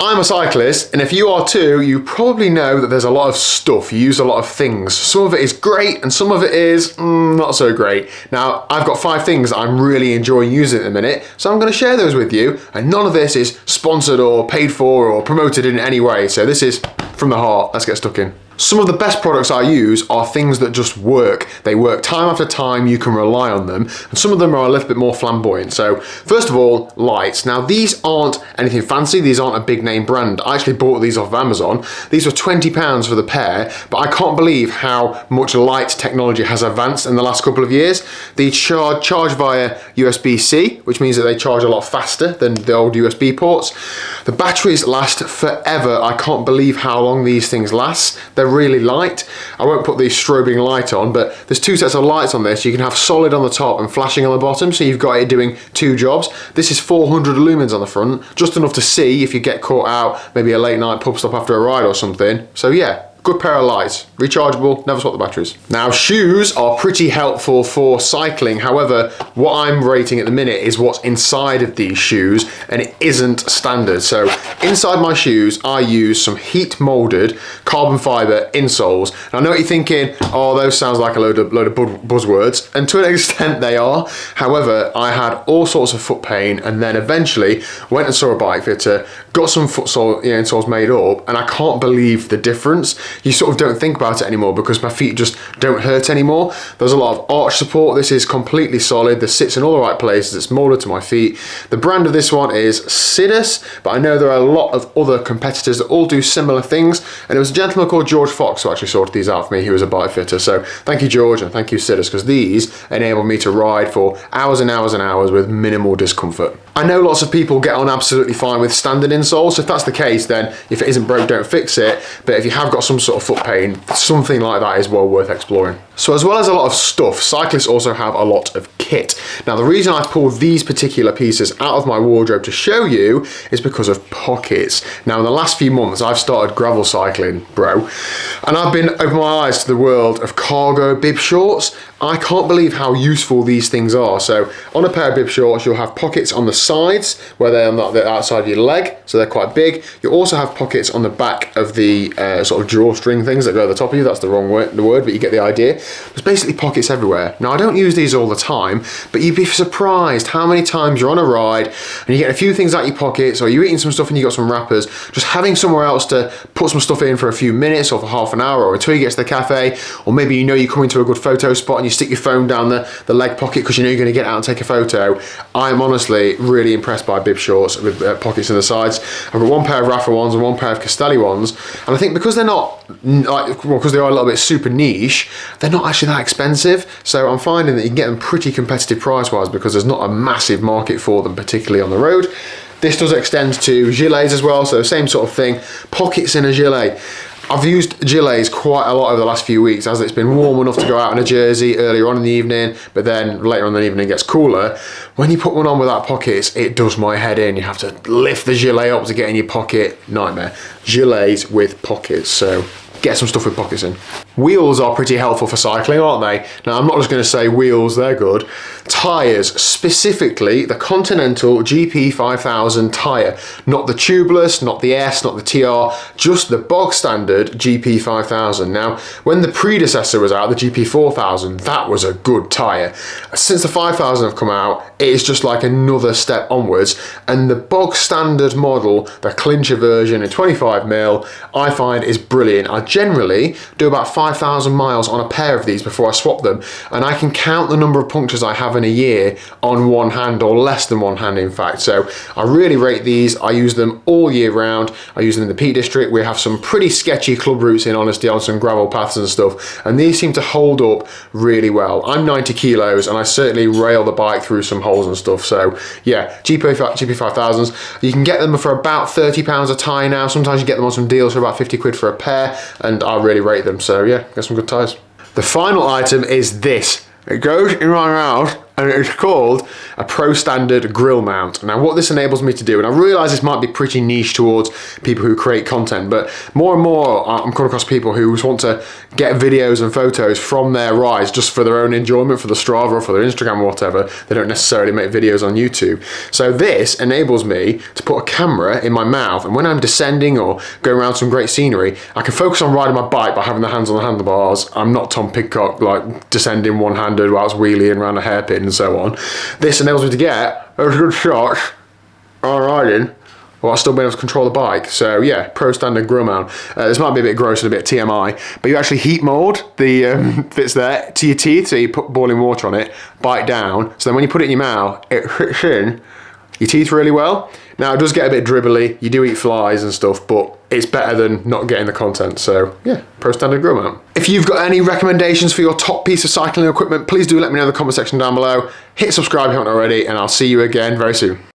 I'm a cyclist, and if you are too, you probably know that there's a lot of stuff. You use a lot of things. Some of it is great, and some of it is not so great. Now, I've got 5 things that I'm really enjoying using at the minute, so I'm going to share those with you, and none of this is sponsored or paid for or promoted in any way, so this is from the heart. Let's get stuck in. Some of the best products I use are things that just work. They work time after time, you can rely on them, and some of them are a little bit more flamboyant. So first of all, lights. Now these aren't anything fancy, these aren't a big name brand. I actually bought these off of Amazon. These were £20 for the pair, but I can't believe how much light technology has advanced in the last couple of years. They charge via USB-C, which means that they charge a lot faster than the old USB ports. The batteries last forever. I can't believe how long these things last. They're really light. I won't put the strobing light on, but there's 2 sets of lights on this. You can have solid on the top and flashing on the bottom, so you've got it doing 2 jobs. This is 400 lumens on the front, just enough to see if you get caught out, maybe a late night pub stop after a ride or something. So yeah, good pair of lights, rechargeable, never swap the batteries. Now shoes are pretty helpful for cycling. However, what I'm rating at the minute is what's inside of these shoes, and it isn't standard. So inside my shoes, I use some heat molded carbon fiber insoles. And I know what you're thinking, oh, those sounds like a load of buzzwords, and to an extent they are. However, I had all sorts of foot pain, and then eventually went and saw a bike fitter, got some insoles made up, and I can't believe the difference. You sort of don't think about it anymore because my feet just don't hurt anymore. There's a lot of arch support. This is completely solid. This sits in all the right places. It's molded to my feet. The brand of this one is Sidus, but I know there are a lot of other competitors that all do similar things. And it was a gentleman called George Fox who actually sorted these out for me. He was a bike fitter. So thank you, George, and thank you, Sidus, because these enable me to ride for hours and hours and hours with minimal discomfort. I know lots of people get on absolutely fine with standard insoles. So if that's the case, then if it isn't broke, don't fix it. But if you have got some sort of foot pain, something like that is well worth exploring. So as well as a lot of stuff, cyclists also have a lot of kit. Now the reason I pulled these particular pieces out of my wardrobe to show you is because of pockets. Now in the last few months I've started gravel cycling, bro, and I've been opening my eyes to the world of cargo bib shorts. I can't believe how useful these things are. So on a pair of bib shorts, you'll have pockets on the sides where they're on the outside of your leg, so they're quite big. You'll also have pockets on the back of the sort of drawstring things that go at the top of you. That's the wrong word, but you get the idea. There's basically pockets everywhere. Now I don't use these all the time, but you'd be surprised how many times you're on a ride and you get a few things out your pockets, or you're eating some stuff and you got some wrappers. Just having somewhere else to put some stuff in for a few minutes or for half an hour or until you get to the cafe, or maybe you know you're coming to a good photo spot and you stick your phone down the leg pocket because you know you're going to get out and take a photo. I'm honestly really impressed by bib shorts with pockets in the sides. I've got one pair of Rafa ones and one pair of Castelli ones, and I think because they're not because they are a little bit super niche, they're not actually that expensive. So I'm finding that you can get them pretty competitive price wise because there's not a massive market for them, particularly on the road. This does extend to gilets as well, so same sort of thing, pockets in a gilet. I've used gilets quite a lot over the last few weeks as it's been warm enough to go out in a jersey earlier on in the evening, but then later on in the evening it gets cooler. When you put one on without pockets, it does my head in. You have to lift the gilet up to get in your pocket. Nightmare. Gilets with pockets, so get some stuff with pockets in. Wheels are pretty helpful for cycling, aren't they? Now, I'm not just going to say wheels, they're good. Tyres, specifically the Continental GP5000 tyre. Not the tubeless, not the S, not the TR, just the bog standard GP5000. Now, when the predecessor was out, the GP4000, that was a good tyre. Since the 5000 have come out, it is just like another step onwards. And the bog standard model, the clincher version in 25mm, I find is brilliant. I generally do about 5,000 miles on a pair of these before I swap them, and I can count the number of punctures I have in a year on one hand, or less than one hand in fact. So I really rate these. I use them all year round. I use them in the Peak District. We have some pretty sketchy club routes in honesty on some gravel paths and stuff, and these seem to hold up really well. I'm 90 kilos and I certainly rail the bike through some holes and stuff. So yeah, GP5000s, you can get them for about £30 a tyre now. Sometimes you get them on some deals for about 50 quid for a pair, and I really rate them. So yeah, get some good tyres. The final item is this. It goes in my mouth and it's called a Pro Standard grill mount. Now what this enables me to do, and I realise this might be pretty niche towards people who create content, but more and more I'm coming across people who want to get videos and photos from their rides just for their own enjoyment, for the Strava or for their Instagram or whatever. They don't necessarily make videos on YouTube. So this enables me to put a camera in my mouth, and when I'm descending or going around some great scenery, I can focus on riding my bike by having the hands on the handlebars. I'm not Tom Pidcock, like descending one-handed whilst wheeling around a hairpin and so on. This enables me to get those good shots on riding while still being able to control the bike. So yeah, Pro Standard grill mount. This might be a bit gross and a bit TMI, but you actually heat mold the bits there to your teeth, so you put boiling water on it, bite down, so then when you put it in your mouth, it fits in your teeth really well. Now it does get a bit dribbly, you do eat flies and stuff, but it's better than not getting the content. So yeah, Pro Standard grill mount. If you've got any recommendations for your top piece of cycling equipment, please do let me know in the comment section down below. Hit subscribe if you haven't already, and I'll see you again very soon.